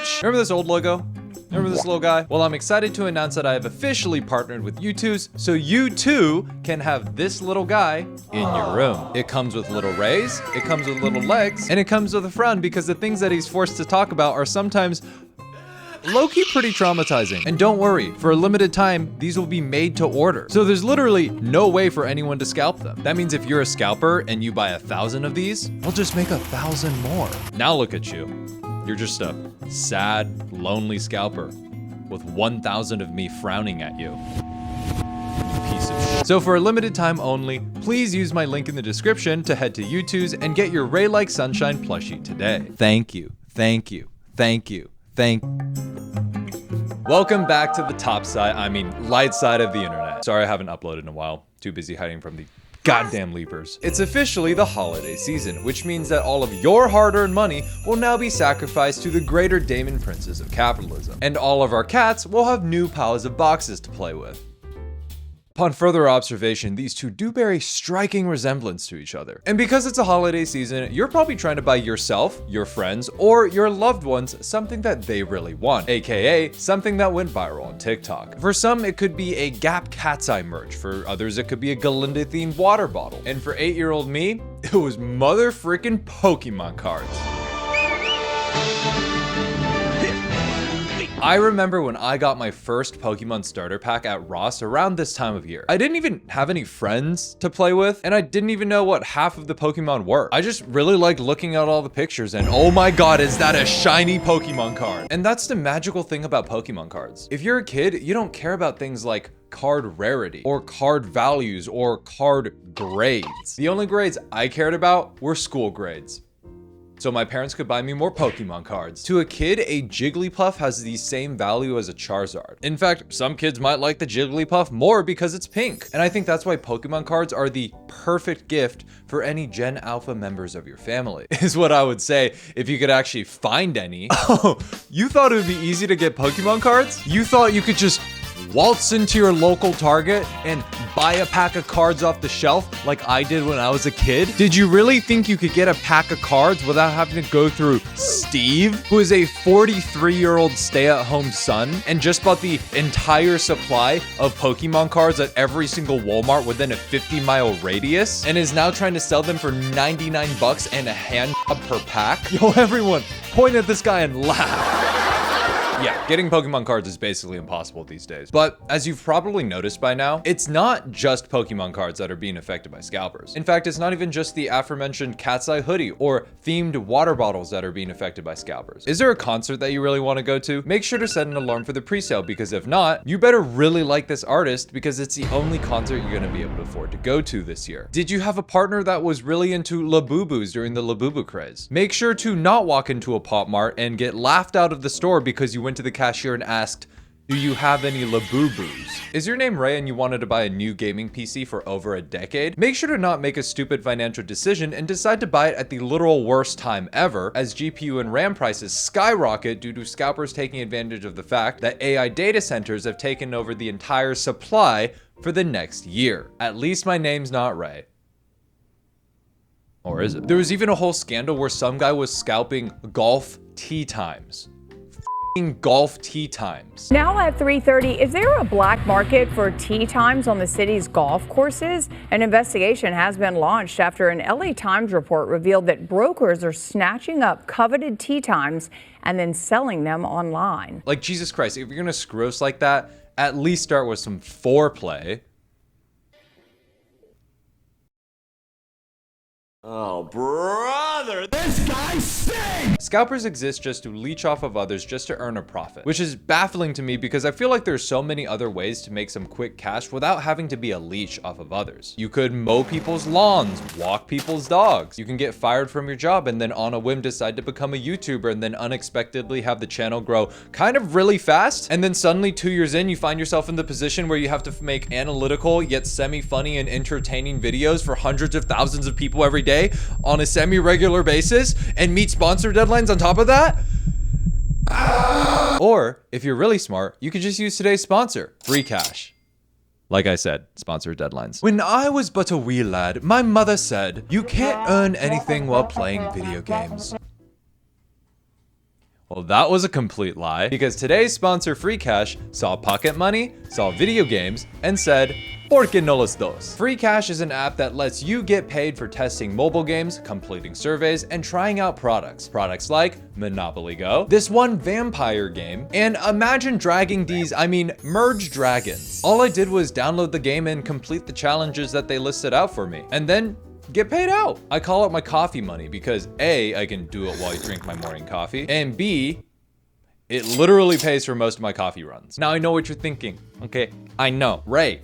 Remember this old logo? Remember this little guy? Well, I'm excited to announce that I have officially partnered with U2s, so you too can have this little guy in your room. It comes with little rays, it comes with little legs, and it comes with a frown because the things that he's forced to talk about are sometimes low-key pretty traumatizing. And don't worry, for a limited time, these will be made to order. So there's literally no way for anyone to scalp them. That means if you're a scalper and you buy 1,000 of these, we'll just make 1,000 more. Now look at you. You're just a sad, lonely scalper with 1,000 of me frowning at you. You piece of shit. So for a limited time only, please use my link in the description to head to YouTube's and get your RayLikeSunshine plushie today. Thank you, thank you, thank you, thank you. Welcome back to the light side of the internet. Sorry I haven't uploaded in a while. Too busy hiding from the goddamn leapers. It's officially the holiday season, which means that all of your hard-earned money will now be sacrificed to the greater Damon princes of capitalism. And all of our cats will have new piles of boxes to play with. Upon further observation, these two do bear a striking resemblance to each other. And because it's a holiday season, you're probably trying to buy yourself, your friends, or your loved ones something that they really want, aka something that went viral on TikTok. For some, it could be a Gap Cat's Eye merch. For others, it could be a Galinda-themed water bottle. And for 8-year-old me, it was mother freaking Pokemon cards. I remember when I got my first Pokemon starter pack at Ross around this time of year. I didn't even have any friends to play with, and I didn't even know what half of the Pokemon were. I just really liked looking at all the pictures and oh my god, is that a shiny Pokemon card? And that's the magical thing about Pokemon cards. If you're a kid, you don't care about things like card rarity or card values or card grades. The only grades I cared about were school grades, so my parents could buy me more Pokemon cards. To a kid, a Jigglypuff has the same value as a Charizard. In fact, some kids might like the Jigglypuff more because it's pink. And I think that's why Pokemon cards are the perfect gift for any Gen Alpha members of your family, is what I would say if you could actually find any. Oh, you thought it would be easy to get Pokemon cards? You thought you could just waltz into your local Target and buy a pack of cards off the shelf like I did when I was a kid? Did you really think you could get a pack of cards without having to go through Steve, who is a 43-year-old stay-at-home son and just bought the entire supply of Pokemon cards at every single Walmart within a 50-mile radius and is now trying to sell them for 99 bucks and a hand job per pack? Yo, everyone, point at this guy and laugh. Yeah, getting Pokemon cards is basically impossible these days. But as you've probably noticed by now, it's not just Pokemon cards that are being affected by scalpers. In fact, it's not even just the aforementioned Cat's Eye hoodie or themed water bottles that are being affected by scalpers. Is there a concert that you really want to go to? Make sure to set an alarm for the pre-sale, because if not, you better really like this artist because it's the only concert you're going to be able to afford to go to this year. Did you have a partner that was really into Labubus during the Labubu craze? Make sure to not walk into a Pop Mart and get laughed out of the store because you went to the cashier and asked, "Do you have any Labubus?" Is your name Ray and you wanted to buy a new gaming PC for over a decade? Make sure to not make a stupid financial decision and decide to buy it at the literal worst time ever, as GPU and RAM prices skyrocket due to scalpers taking advantage of the fact that AI data centers have taken over the entire supply for the next year. At least my name's not Ray. Or is it? There was even a whole scandal where some guy was scalping golf tee times. Golf tee times. Now at 3:30, is there a black market for tee times on the city's golf courses? An investigation has been launched after an LA Times report revealed that brokers are snatching up coveted tee times and then selling them online. Like, Jesus Christ, if you're gonna screw us like that, at least start with some foreplay. Oh, brother, this guy stinks! Scalpers exist just to leech off of others just to earn a profit, which is baffling to me because I feel like there's so many other ways to make some quick cash without having to be a leech off of others. You could mow people's lawns, walk people's dogs. You can get fired from your job and then on a whim decide to become a YouTuber and then unexpectedly have the channel grow kind of really fast. And then suddenly 2 years in, you find yourself in the position where you have to make analytical yet semi-funny and entertaining videos for hundreds of thousands of people every day on a semi-regular basis and meet sponsor deadlines on top of that. Or if you're really smart, you could just use today's sponsor, free cash. Like I said, sponsor deadlines. When I was but a wee lad, my mother said, "You can't earn anything while playing video games." Well, that was a complete lie, because today's sponsor, Free Cash, saw pocket money, saw video games, and said, ¿Por qué no los dos? Free Cash is an app that lets you get paid for testing mobile games, completing surveys, and trying out products. Products like Monopoly Go, this one vampire game, and imagine dragging these, merge dragons. All I did was download the game and complete the challenges that they listed out for me, and then get paid out. I call it my coffee money because A, I can do it while I drink my morning coffee, and B, it literally pays for most of my coffee runs. Now I know what you're thinking. Okay, I know. Ray,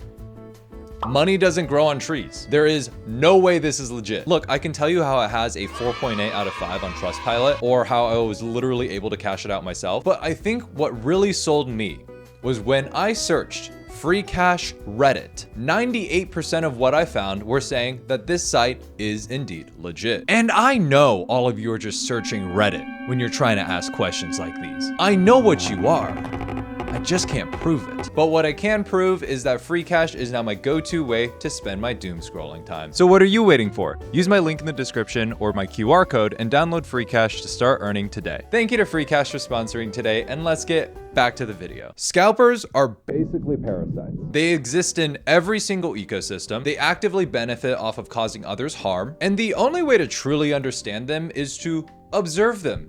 money doesn't grow on trees. There is no way this is legit. Look, I can tell you how it has a 4.8 out of 5 on Trustpilot, or how I was literally able to cash it out myself. But I think what really sold me was when I searched Free Cash Reddit. 98% of what I found were saying that this site is indeed legit. And I know all of you are just searching Reddit when you're trying to ask questions like these. I know what you are. I just can't prove it. But what I can prove is that Free Cash is now my go-to way to spend my doom scrolling time. So what are you waiting for? Use my link in the description or my QR code and download Free Cash to start earning today. Thank you to Free Cash for sponsoring today, and let's get back to the video. Scalpers are basically parasites. They exist in every single ecosystem. They actively benefit off of causing others harm, and the only way to truly understand them is to observe them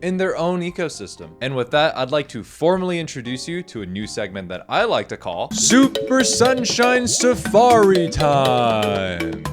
in their own ecosystem. And with that, I'd like to formally introduce you to a new segment that I like to call Super Sunshine Safari Time.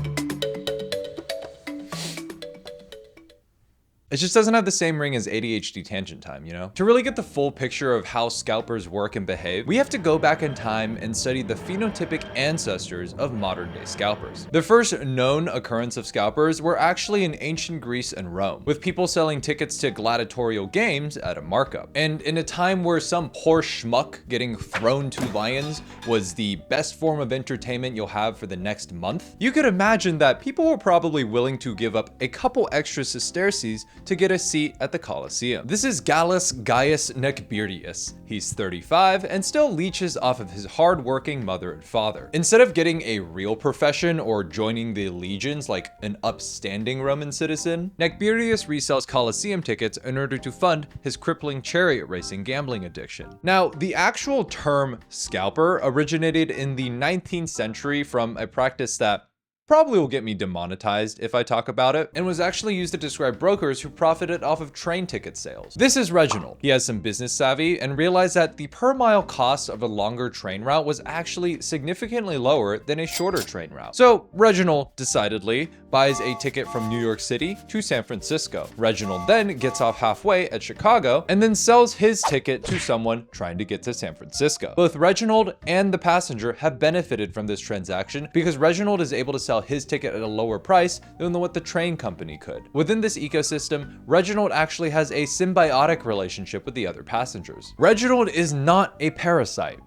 It just doesn't have the same ring as ADHD tangent time, you know? To really get the full picture of how scalpers work and behave, we have to go back in time and study the phenotypic ancestors of modern day scalpers. The first known occurrence of scalpers were actually in ancient Greece and Rome, with people selling tickets to gladiatorial games at a markup. And in a time where some poor schmuck getting thrown to lions was the best form of entertainment you'll have for the next month, you could imagine that people were probably willing to give up a couple extra sesterces to get a seat at the Colosseum. This is Gallus Gaius Neckbeardius. He's 35 and still leeches off of his hard-working mother and father. Instead of getting a real profession or joining the legions like an upstanding Roman citizen, Neckbeardius resells Colosseum tickets in order to fund his crippling chariot racing gambling addiction. Now, the actual term scalper originated in the 19th century from a practice that probably will get me demonetized if I talk about it, and was actually used to describe brokers who profited off of train ticket sales. This is Reginald. He has some business savvy and realized that the per mile cost of a longer train route was actually significantly lower than a shorter train route. So Reginald decidedly buys a ticket from New York City to San Francisco. Reginald then gets off halfway at Chicago and then sells his ticket to someone trying to get to San Francisco. Both Reginald and the passenger have benefited from this transaction because Reginald is able to sell his ticket at a lower price than what the train company could. Within this ecosystem, Reginald actually has a symbiotic relationship with the other passengers. Reginald is not a parasite.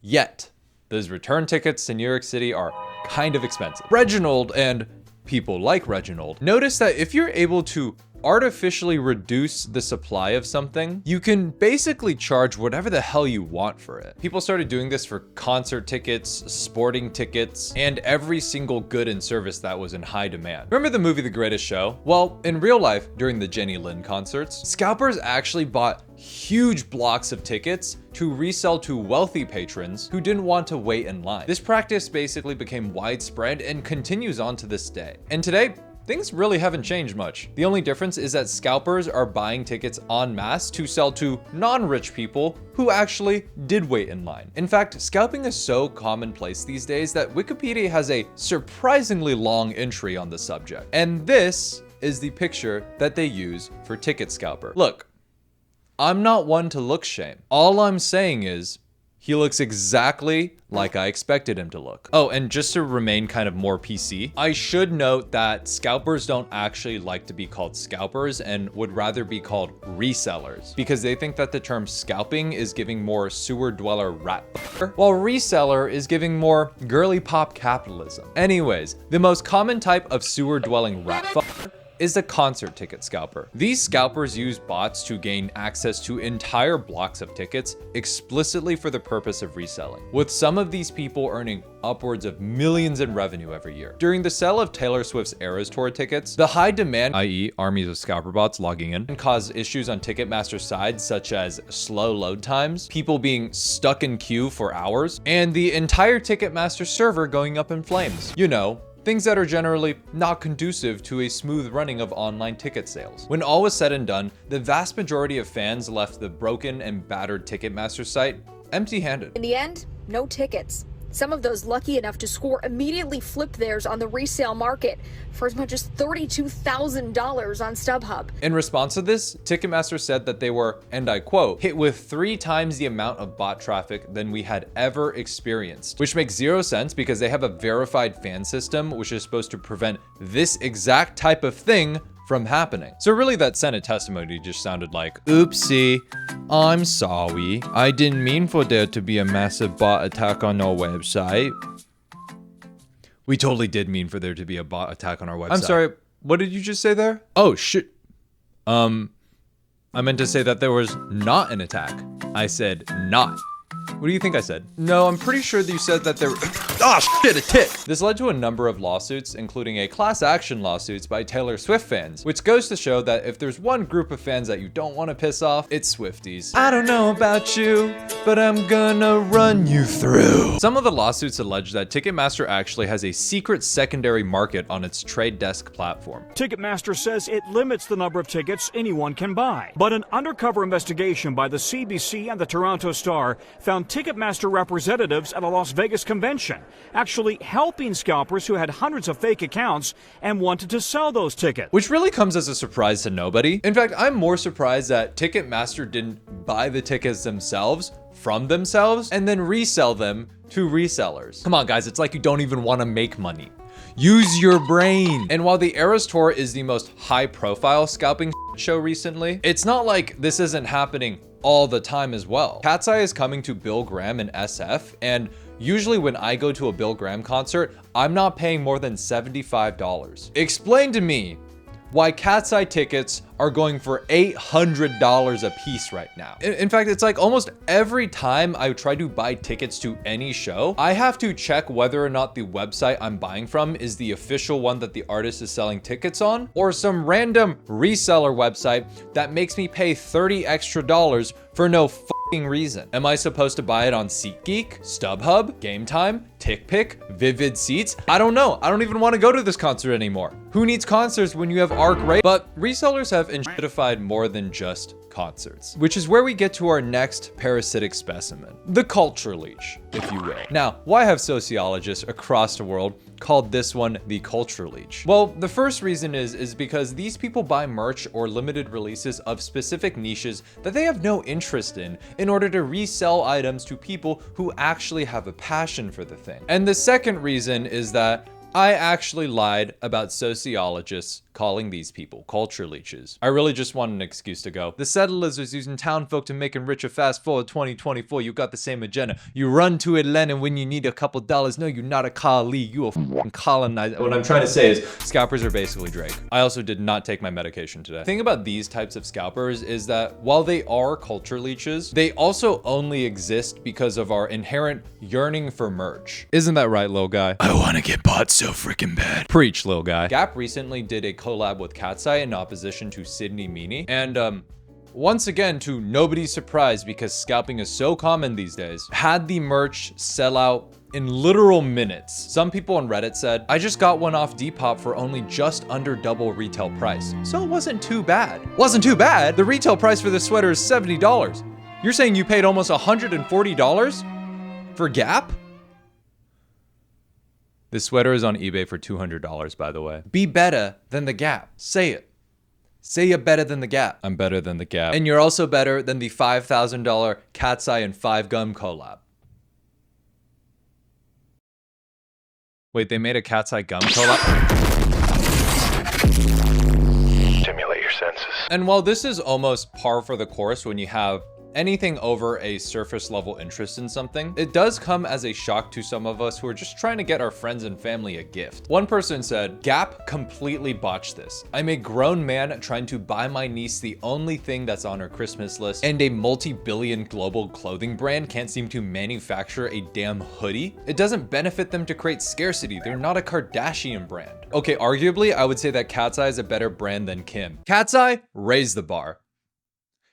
Yet, those return tickets to New York City are kind of expensive. Reginald and people like Reginald notice that if you're able to artificially reduce the supply of something, you can basically charge whatever the hell you want for it. People started doing this for concert tickets, sporting tickets, and every single good and service that was in high demand. Remember the movie The Greatest Show? Well, in real life, during the Jenny Lynn concerts, scalpers actually bought huge blocks of tickets to resell to wealthy patrons who didn't want to wait in line. This practice basically became widespread and continues on to this day. And today, things really haven't changed much. The only difference is that scalpers are buying tickets en masse to sell to non-rich people who actually did wait in line. In fact, scalping is so commonplace these days that Wikipedia has a surprisingly long entry on the subject. And this is the picture that they use for Ticket Scalper. Look, I'm not one to look shame. All I'm saying is, he looks exactly like I expected him to look. Oh, and just to remain kind of more PC, I should note that scalpers don't actually like to be called scalpers and would rather be called resellers because they think that the term scalping is giving more sewer dweller rat fucker, while reseller is giving more girly pop capitalism. Anyways, the most common type of sewer dwelling rat fucker is a concert ticket scalper. These scalpers use bots to gain access to entire blocks of tickets explicitly for the purpose of reselling, with some of these people earning upwards of millions in revenue every year. During the sale of Taylor Swift's Eras Tour tickets, the high demand, i.e. armies of scalper bots logging in, caused issues on Ticketmaster's side, such as slow load times, people being stuck in queue for hours, and the entire Ticketmaster server going up in flames. You know, things that are generally not conducive to a smooth running of online ticket sales. When all was said and done, the vast majority of fans left the broken and battered Ticketmaster site empty-handed. In the end, no tickets. Some of those lucky enough to score immediately flipped theirs on the resale market for as much as $32,000 on StubHub. In response to this, Ticketmaster said that they were, and I quote, hit with 3 times the amount of bot traffic than we had ever experienced, which makes zero sense because they have a verified fan system, which is supposed to prevent this exact type of thing from happening. So really that Senate testimony just sounded like, oopsie, I'm sorry. I didn't mean for there to be a massive bot attack on our website. We totally did mean for there to be a bot attack on our website. I'm sorry, what did you just say there? Oh, shit. I meant to say that there was not an attack. I said not. What do you think I said? No, I'm pretty sure that you said that there. Oh shit, a tit! This led to a number of lawsuits, including a class action lawsuits by Taylor Swift fans, which goes to show that if there's one group of fans that you don't want to piss off, it's Swifties. I don't know about you, but I'm gonna run you through. Some of the lawsuits allege that Ticketmaster actually has a secret secondary market on its trade desk platform. Ticketmaster says it limits the number of tickets anyone can buy. But an undercover investigation by the CBC and the Toronto Star found Ticketmaster representatives at a Las Vegas convention actually helping scalpers who had hundreds of fake accounts and wanted to sell those tickets. Which really comes as a surprise to nobody. In fact, I'm more surprised that Ticketmaster didn't buy the tickets themselves from themselves and then resell them to resellers. Come on guys, it's like you don't even want to make money. Use your brain. And while the Eras Tour is the most high profile scalping show recently, it's not like this isn't happening all the time as well. Cat's Eye is coming to Bill Graham and SF, and usually when I go to a Bill Graham concert, I'm not paying more than $75. Explain to me why Cat's Eye tickets are going for $800 a piece right now. In fact, it's like almost every time I try to buy tickets to any show, I have to check whether or not the website I'm buying from is the official one that the artist is selling tickets on, or some random reseller website that makes me pay $30 extra for no fucking reason. Am I supposed to buy it on SeatGeek, StubHub, Game Time, TickPick, Vivid Seats? I don't know. I don't even want to go to this concert anymore. Who needs concerts when you have ArcRay? But resellers have enshittified more than just concerts, which is where we get to our next parasitic specimen, the culture leech, if you will. Now, why have sociologists across the world called this one the culture leech? Well, the first reason is because these people buy merch or limited releases of specific niches that they have no interest in order to resell items to people who actually have a passion for the thing. And the second reason is that I actually lied about sociologists calling these people culture leeches. I really just want an excuse to go, the settlers was using town folk to make enricher fast forward 2024. You got the same agenda. You run to Atlanta when you need a couple dollars. No, you're not a colleague. You a fucking colonizer. What I'm trying to say is scalpers are basically Drake. I also did not take my medication today. The thing about these types of scalpers is that while they are culture leeches, they also only exist because of our inherent yearning for merch. Isn't that right, little guy? I want to get bought so freaking bad. Preach, little guy. Gap recently did a collab with Cat's Eye in opposition to Sydney Meany, and once again, to nobody's surprise, because scalping is so common these days, had the merch sell out in literal minutes. Some people on Reddit said, I just got one off Depop for only just under double retail price. So it wasn't too bad. Wasn't too bad. The retail price for this sweater is $70. You're saying you paid almost $140 for Gap? This sweater is on eBay for $200, by the way. Be better than the Gap. Say it. Say you're better than the Gap. I'm better than the Gap. And you're also better than the $5,000 Cat's Eye and 5 Gum collab. Wait, they made a Cat's Eye Gum collab? Stimulate your senses. And while this is almost par for the course when you have anything over a surface level interest in something, it does come as a shock to some of us who are just trying to get our friends and family a gift. One person said, Gap completely botched this. I'm a grown man trying to buy my niece the only thing that's on her Christmas list, and a multi-billion global clothing brand can't seem to manufacture a damn hoodie. It doesn't benefit them to create scarcity. They're not a Kardashian brand. Okay, arguably, I would say that Cat's Eye is a better brand than Kim. Cat's Eye raised the bar.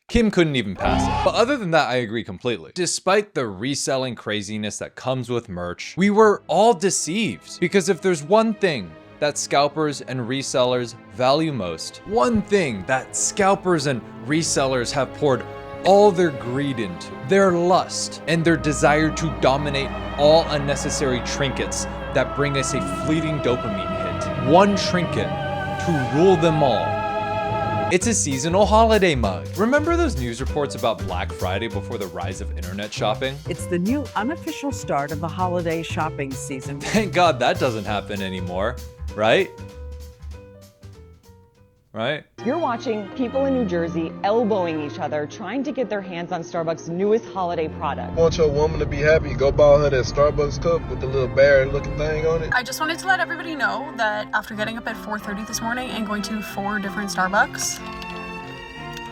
Kim couldn't even pass it. But other than that, I agree completely. Despite the reselling craziness that comes with merch, we were all deceived. Because if there's one thing that scalpers and resellers value most, one thing that scalpers and resellers have poured all their greed into, their lust and their desire to dominate all unnecessary trinkets that bring us a fleeting dopamine hit. One trinket to rule them all. It's a seasonal holiday mug. Remember those news reports about Black Friday before the rise of internet shopping? It's the new unofficial start of the holiday shopping season. Thank God that doesn't happen anymore, right? Right? You're watching people in New Jersey elbowing each other, trying to get their hands on Starbucks' newest holiday product. Want your woman to be happy, go buy her that Starbucks cup with the little bear looking thing on it. I just wanted to let everybody know that after getting up at 4:30 this morning and going to 4 different Starbucks,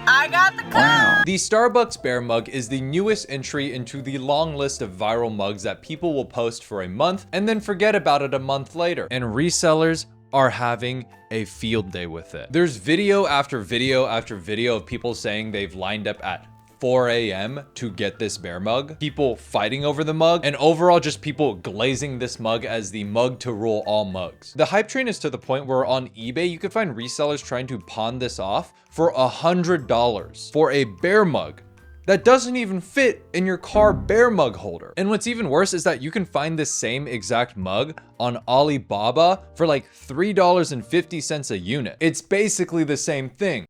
I got the cup! Wow. The Starbucks Bear Mug is the newest entry into the long list of viral mugs that people will post for a month and then forget about it a month later. And resellers are having a field day with it. There's video after video after video of people saying they've lined up at 4 a.m. to get this bear mug, people fighting over the mug, and overall just people glazing this mug as the mug to rule all mugs. The hype train is to the point where on eBay, you could find resellers trying to pawn this off for $100 for a bear mug that doesn't even fit in your car bear mug holder. And what's even worse is that you can find this same exact mug on Alibaba for like $3.50 a unit. It's basically the same thing.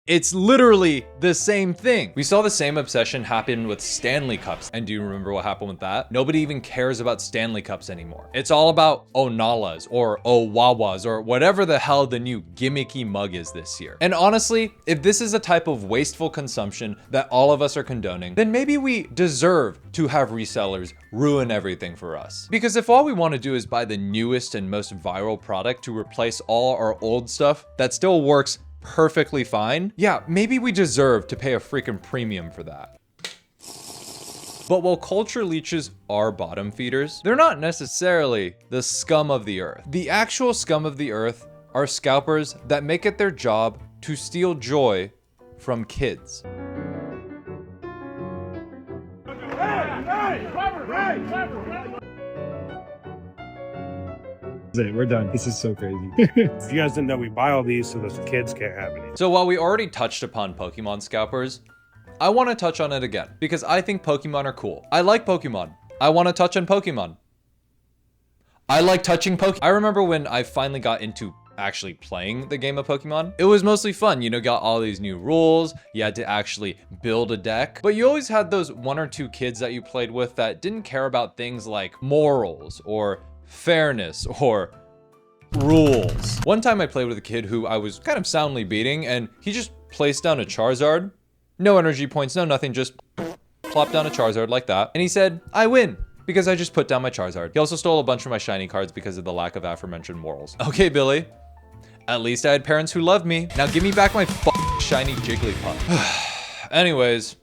It's literally the same thing. We saw the same obsession happen with Stanley Cups. And do you remember what happened with that? Nobody even cares about Stanley Cups anymore. It's all about Onalas or Owawas or whatever the hell the new gimmicky mug is this year. And honestly, if this is a type of wasteful consumption that all of us are condoning, then maybe we deserve to have resellers ruin everything for us. Because if all we want to do is buy the newest and most viral product to replace all our old stuff that still works perfectly fine, yeah, maybe we deserve to pay a freaking premium for that. But while culture leeches are bottom feeders, they're not necessarily the scum of the earth. The actual scum of the earth are scalpers that make it their job to steal joy from kids. We're done. This is so crazy. You guys didn't know we buy all these so the kids can't have any. So while we already touched upon Pokemon scalpers, I want to touch on it again because I think Pokemon are cool. I like Pokemon. I want to touch on Pokemon. I like touching Pokemon. I remember when I finally got into actually playing the game of Pokemon. It was mostly fun, you know, got all these new rules. You had to actually build a deck, but you always had those 1 or 2 kids that you played with that didn't care about things like morals or fairness or rules. One time I played with a kid who I was kind of soundly beating, and he just placed down a Charizard. No energy points, no nothing, just plopped down a Charizard like that. And he said, I win, because I just put down my Charizard. He also stole a bunch of my shiny cards because of the lack of aforementioned morals. Okay, Billy. At least I had parents who loved me. Now give me back my shiny Jigglypuff. Anyways,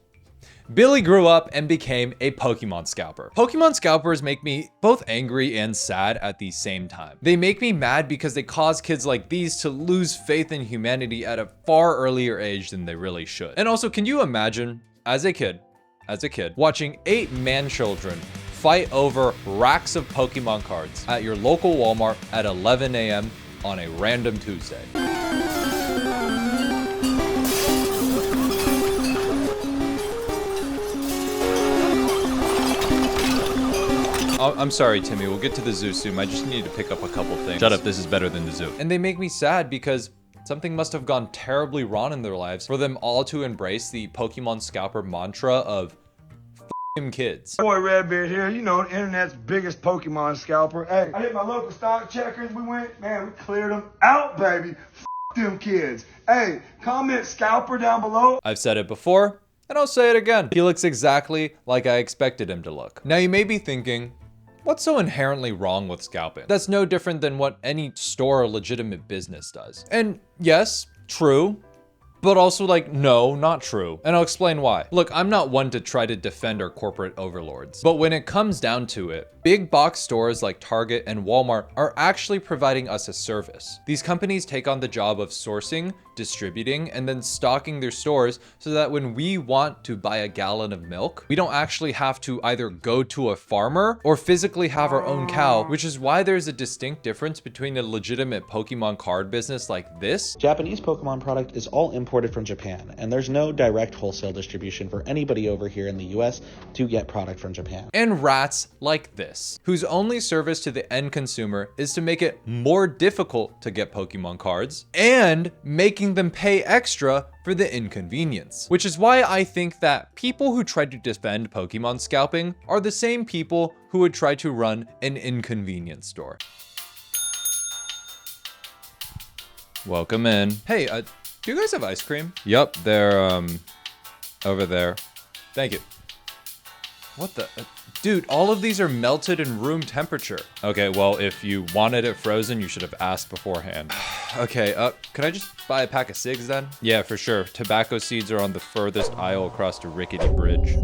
Billy grew up and became a Pokemon scalper. Pokemon scalpers make me both angry and sad at the same time. They make me mad because they cause kids like these to lose faith in humanity at a far earlier age than they really should. And also, can you imagine, as a kid, watching 8 man-children fight over racks of Pokemon cards at your local Walmart at 11 a.m. on a random Tuesday? I'm sorry, Timmy, we'll get to the zoo soon. I just need to pick up a couple things. Shut up, this is better than the zoo. And they make me sad because something must have gone terribly wrong in their lives for them all to embrace the Pokemon scalper mantra of f***ing kids. Boy Redbeard here, you know, the internet's biggest Pokemon scalper. Hey, I hit my local stock checkers. We went, man, we cleared them out, baby. them kids. Hey, comment scalper down below. I've said it before, and I'll say it again. He looks exactly like I expected him to look. Now you may be thinking, what's so inherently wrong with scalping? That's no different than what any store or legitimate business does. And yes, true. But also like, no, not true. And I'll explain why. Look, I'm not one to try to defend our corporate overlords, but when it comes down to it, big box stores like Target and Walmart are actually providing us a service. These companies take on the job of sourcing, distributing, and then stocking their stores so that when we want to buy a gallon of milk, we don't actually have to either go to a farmer or physically have our own cow, which is why there's a distinct difference between a legitimate Pokemon card business like this. Japanese Pokemon product is all imported from Japan, and there's no direct wholesale distribution for anybody over here in the US to get product from Japan. And rats like this, whose only service to the end consumer is to make it more difficult to get Pokemon cards and making them pay extra for the inconvenience. Which is why I think that people who try to defend Pokemon scalping are the same people who would try to run an inconvenience store. Welcome in. Hey, do you guys have ice cream? Yup, they're over there. Thank you. What the? Dude, all of these are melted in room temperature. Okay, well, if you wanted it frozen, you should have asked beforehand. Okay, can I just buy a pack of cigs then? Yeah, for sure. Tobacco seeds are on the furthest aisle across the rickety bridge.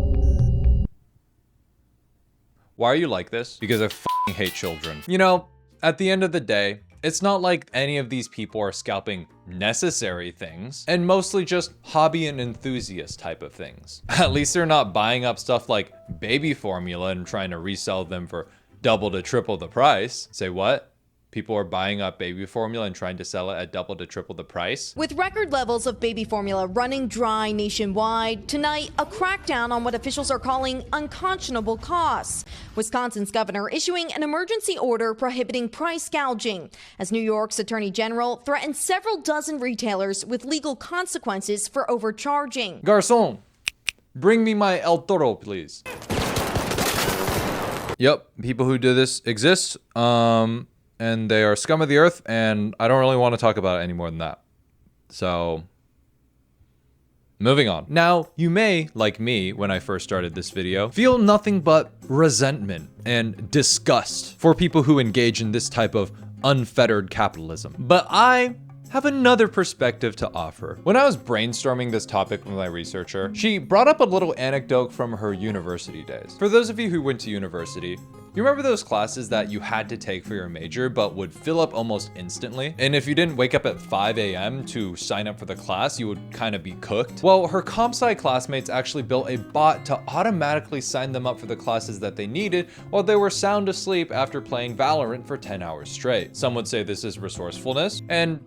Why are you like this? Because I f***ing hate children. You know, at the end of the day, it's not like any of these people are scalping necessary things, and mostly just hobby and enthusiast type of things. At least they're not buying up stuff like baby formula and trying to resell them for double to triple the price. Say what? People are buying up baby formula and trying to sell it at double to triple the price? With record levels of baby formula running dry nationwide, tonight a crackdown on what officials are calling unconscionable costs. Wisconsin's governor issuing an emergency order prohibiting price gouging, as New York's attorney general threatened several dozen retailers with legal consequences for overcharging. Garçon, bring me my El Toro, please. Yep, people who do this exist. And they are scum of the earth, and I don't really want to talk about it any more than that. So, moving on. Now, you may, like me when I first started this video, feel nothing but resentment and disgust for people who engage in this type of unfettered capitalism. But I have another perspective to offer. When I was brainstorming this topic with my researcher, she brought up a little anecdote from her university days. For those of you who went to university, you remember those classes that you had to take for your major but would fill up almost instantly? And if you didn't wake up at 5 a.m. to sign up for the class, you would kind of be cooked? Well, her comp sci classmates actually built a bot to automatically sign them up for the classes that they needed while they were sound asleep after playing Valorant for 10 hours straight. Some would say this is resourcefulness, and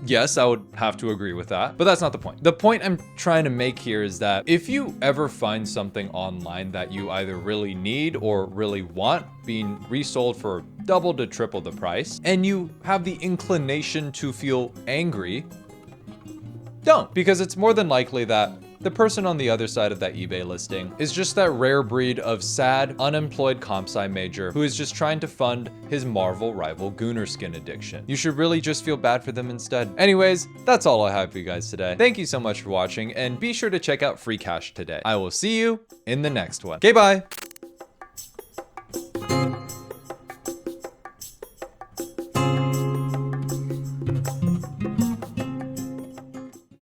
yes, I would have to agree with that, but that's not the point. The point I'm trying to make here is that if you ever find something online that you either really need or really want being resold for double to triple the price, and you have the inclination to feel angry, don't, because it's more than likely that the person on the other side of that eBay listing is just that rare breed of sad, unemployed comp sci major who is just trying to fund his Marvel rival Gooner skin addiction. You should really just feel bad for them instead. Anyways, that's all I have for you guys today. Thank you so much for watching, and be sure to check out Free Cash today. I will see you in the next one. Okay, bye.